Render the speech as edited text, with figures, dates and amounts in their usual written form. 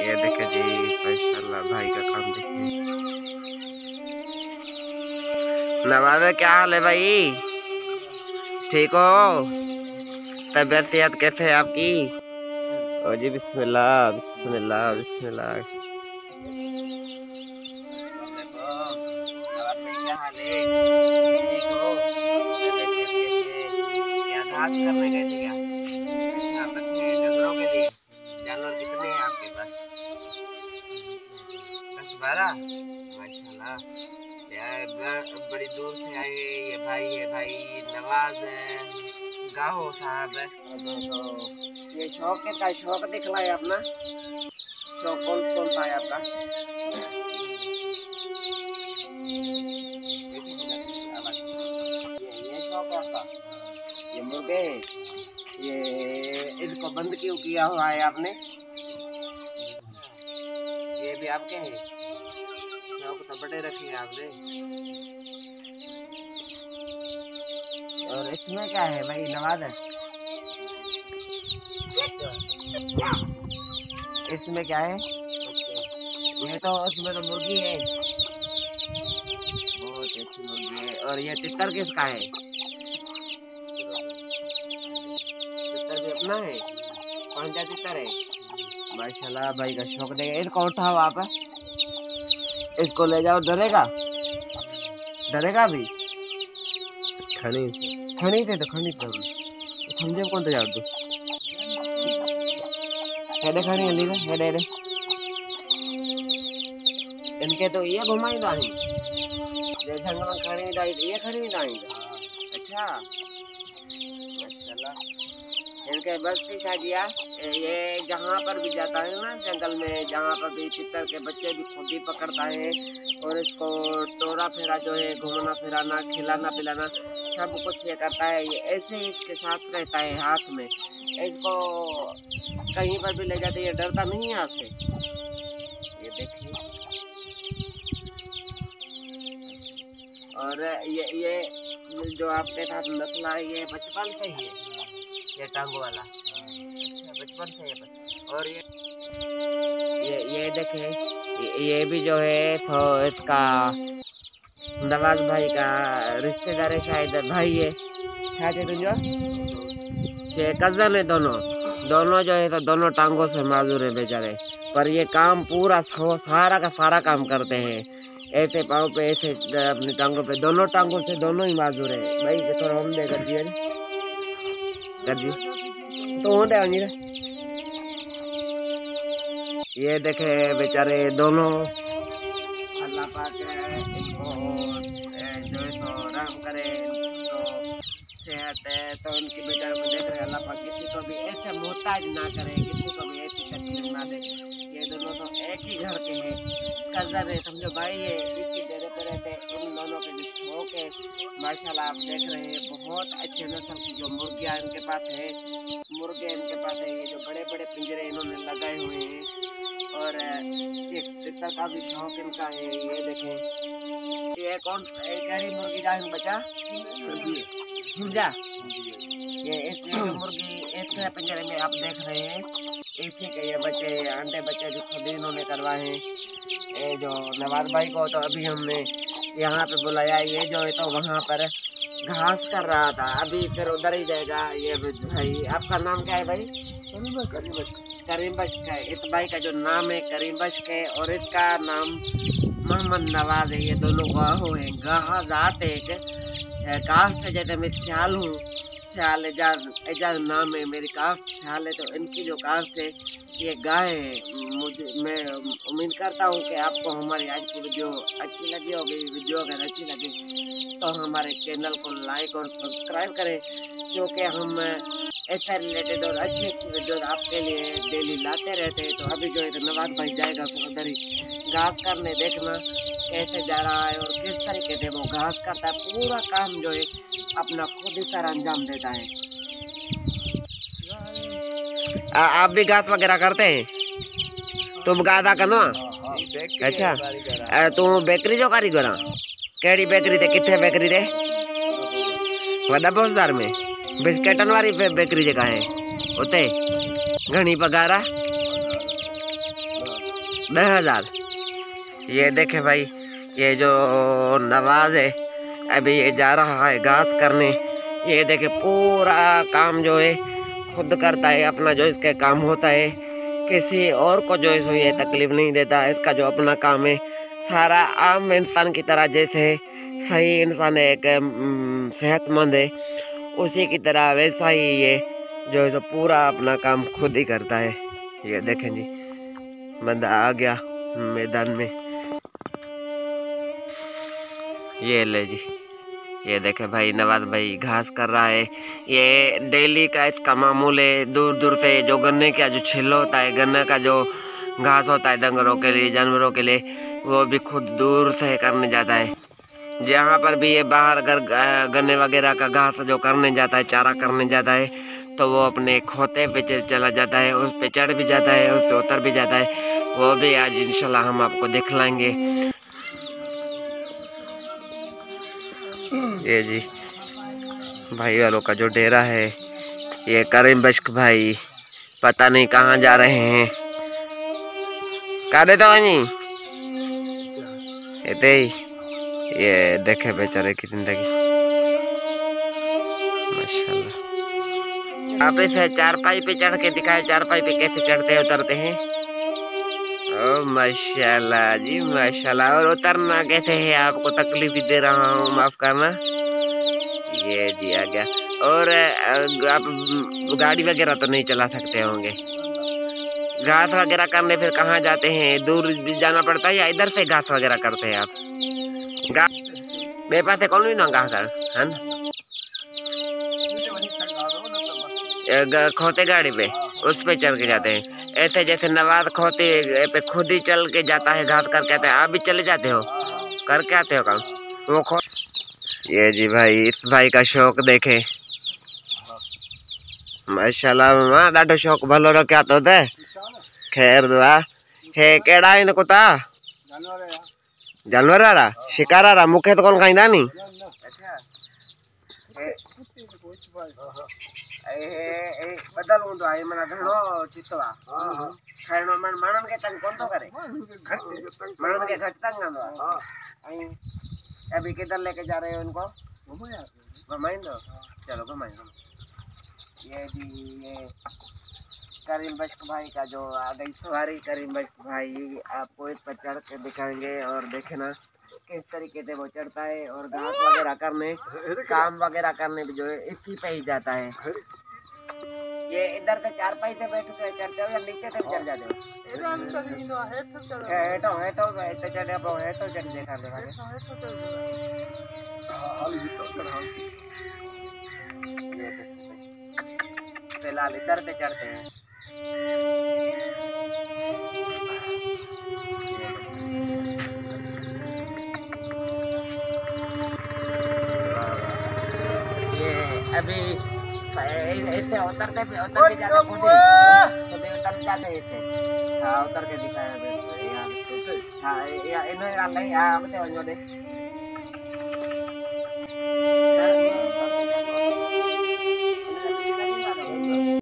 ये देखे जी माशाल्लाह भाई का काम देखिए। नवाज क्या हाल है भाई, ठीक हो? तबीयत सेहत कैसे है आपकी? ओ जी बिस्मिल्लाह बिस्मिल्लाह बिस्मिल्लाह। नवाज भाई क्या हाल है, ठीक हो? तबीयत सेहत कैसे है? क्या घास करने गए थे क्या? अच्छा बच्चे जानवरों के लिए। जानवर कितने हैं आपके पास? 10-12 माशाल्लाह। यार बड़ी दूर से आए ये भाई नवाज गाहो साहब है। तो ये शौक का शौक दिखलाए अपना, शौक कौन कौन सा है आपका? ये शौक है आपका, ये मुर्गे, ये इनको बंद क्यों किया हुआ है आपने? ये भी आपके हैं, शौक तो बड़े रखे हैं आपने। और इसमें क्या है भाई नवाज है? इसमें क्या है? ये तो उसमें तो मुर्गी है, बहुत अच्छी मुर्गी है। और ये तितर किसका है? तितर भी अपना है, कौन सा तितर है? माशाल्लाह भाई का शौक देगा। इसको उठाओ आप, इसको ले जाओ, डरेगा? डरेगा भी? खड़ी थे तो खड़ी तो समझे कौन तो जाओ तू हेडे खड़ी है लीला हेडे हेडे इनके तो ये घुमाई दाई ये जंगल में खड़ी दाई ये खड़ी दाई। अच्छा माशाल्लाह। इनके बस्ती शादिया ये जहाँ पर भी जाता है ना जंगल में, जहाँ पर भी तितर के बच्चे भी खुद ही पकड़ता है और इसको टोरा फेरा जो है घुमाना फिराना खिलाना पिलाना सब कुछ ये करता है। ये ऐसे ही इसके साथ रहता है हाथ में, इसको कहीं पर भी ले जाते ये डरता नहीं है आपसे। ये देखिए और ये जो आपके साथ नस्ल है ये बचपन से ही है, ये टांगों वाला। अच्छा बचपन से है। और ये देखे ये भी जो है तो इसका नवाज भाई का रिश्तेदार है शायद, भाई है शायद तुझे ये कजन है। दोनों जो है तो दोनों टांगों से माजूर है बेचारे, पर ये काम पूरा सारा का सारा काम करते हैं। ऐसे पाँव पे ऐसे अपनी टांगों पे, दोनों टांगों से दोनों ही माजूर है भाई। थोड़ा हम दे कर दिए तो होते हैं। ये देखे बेचारे दोनों, अल्लाह पाक इनको जो है तो रहम करे, तो सेहत है तो उनकी बेचारों को देख रहे अल्लाह पाक किसी को भी ऐसे मोहताज ना करे, किसी को भी ऐसी तकलीफ ना दे। ये दोनों तो एक ही घर के हैं, कजन है समझो भाई है, इसी जगह पे रहते। इन दोनों के जो शौक है माशाल्लाह आप देख रहे हैं, बहुत अच्छे नस्ल की जो मुर्गियाँ इनके पास है, मुर्गे इनके पास है। ये जो बड़े बड़े पिंजरे इन्होंने लगाए हुए हैं और एक तितर का भी शौक इनका है। ये देखें ये कौन गहरी मुर्गी जाए बचा जा ये मुर्गी एक पिंजरे में आप देख रहे हैं, इसी के ये बच्चे अंडे बच्चे भी खुद इन्होंने करवाए हैं। ये जो नवाज भाई को तो अभी हमने यहाँ पे बुलाया, ये जो है तो वहाँ पर घास कर रहा था, अभी फिर उधर ही जाएगा। ये भाई आपका नाम क्या है भाई? करीम बख्श है। इस भाई का जो नाम है करीम बख्श है और इसका नाम मोहम्मद नवाज है। ये दोनों गाहो है, गाहा जात एक कास्ट है। जैसे मैं ख्याल हूँ, ख्याल एजाज नाम है, मेरी कास्ट ख्याल है। तो इनकी जो कास्ट है ये गाय है। मैं उम्मीद करता हूँ कि आपको हमारी आज की वीडियो अच्छी लगी होगी। वीडियो अगर अच्छी लगी तो हमारे चैनल को लाइक और सब्सक्राइब करें, क्योंकि हम ऐसे रिलेटेड और अच्छी वीडियो आपके लिए डेली लाते रहते हैं। तो अभी जो है तो नवाज भाई जाएगा तो उधर ही घास करने, देखना कैसे जा रहा है और किस तरीके से वो घास करता है। पूरा काम जो है अपना खुद ही सारा अंजाम देता है। आप भी घास वगैरह करते हैं? तुम गादा कनो? अच्छा तू बेकरी जो कारीगर केड़ी बेकरी ते किथे बेकरी ते वडा बाजार में बिस्किटन वाली बेकरी जगह है उते घणी पगारा 10,000। ये देखे भाई, ये जो नवाज है अभी ये जा रहा है घास करने। ये देखे पूरा काम जो है खुद करता है अपना, जो इसके काम होता है किसी और को जो है ये तकलीफ नहीं देता। इसका जो अपना काम है सारा आम इंसान की तरह, जैसे सही इंसान है, एक सेहतमंद है, उसी की तरह वैसा ही ये जो है पूरा अपना काम खुद ही करता है। ये देखें जी, बंदा आ गया मैदान में। ये ले जी, ये देखे भाई नवाज भाई घास कर रहा है। ये डेली का इसका मामूल है। दूर दूर से जो गन्ने का जो छिल्ला होता है, गन्ने का जो घास होता है डंगरों के लिए, जानवरों के लिए, वो भी खुद दूर से करने जाता है। जहाँ पर भी ये बाहर अगर गन्ने वगैरह का घास जो करने जाता है, चारा करने जाता है, तो वो अपने खोते पे चला जाता है, उस पे चढ़ भी जाता है, उससे उतर भी जाता है। वो भी आज इंशाल्लाह हम आपको दिखलाएंगे। ये जी भाई वालों का जो डेरा है, ये करीम बश्क भाई पता नहीं कहाँ जा रहे हैं। काटे तो ये देखे बेचारे की जिंदगी माशाल्लाह। आप इसे चारपाई पे चढ़ के दिखाए, चारपाई पे कैसे चढ़ते उतरते हैं। ओ माशाल्लाह जी माशाल्लाह। और उतरना कैसे है, आपको तकलीफ भी दे रहा हूँ, माफ करना। ये जी आ गया। और आप गाड़ी वगैरह तो नहीं चला सकते होंगे, घास वगैरह करने फिर कहाँ जाते हैं, दूर जाना पड़ता है या इधर से घास वगैरह करते हैं आप। मेरे पास कौन भी ना घास है खोते गाड़ी पे, उस पे चल के जाते हैं। ऐसे जैसे नवाज खोते पे खुद ही चल के जाता है, घास करके आता है। आप भी चले जाते हो, करके आते हो काम वो ये जी भाई, इस भाई का शौक देखे माशाल्लाह। मां डाढो शौक भलो रखा तो दे। खैर दुआ है। केड़ा इन कुत्ता जानवर वाला शिकार वाला मुखे तो कौन खाइंदा नी। बदल हूंदो आहे माना घणो चितवा खाइणो माण्हुनि खे तंग कोन थो करे, माण्हुनि खे घटि तंग कंदो आहे। अभी किधर लेके जा रहे हो इनको? घुमाइंदो, चलो घुमाइंदो। ये जी ये करीम बश्क भाई का जो आ गई सवारी। करीम बश्क भाई आपको इस पर चढ़ के दिखाएंगे और देखना किस तरीके से वो चढ़ता है। और घास वगैरह करने, काम वगैरह करने भी जो है इसी पे ही जाता है। ये इधर से चारपाई से बैठ के चढ़ते हो या नीचे से चढ़ जाते हो? हेठो हेठो ऐसे चढ़े आप हेठो चढ़ देखा फिलहाल इधर से चढ़ते हैं। ये अभी ऐसे उतरते पे उतर के जाते खुद उतर जाते ऐसे। हाँ उतर के दिखाया। हाँ इन्होंने नहीं आते वजह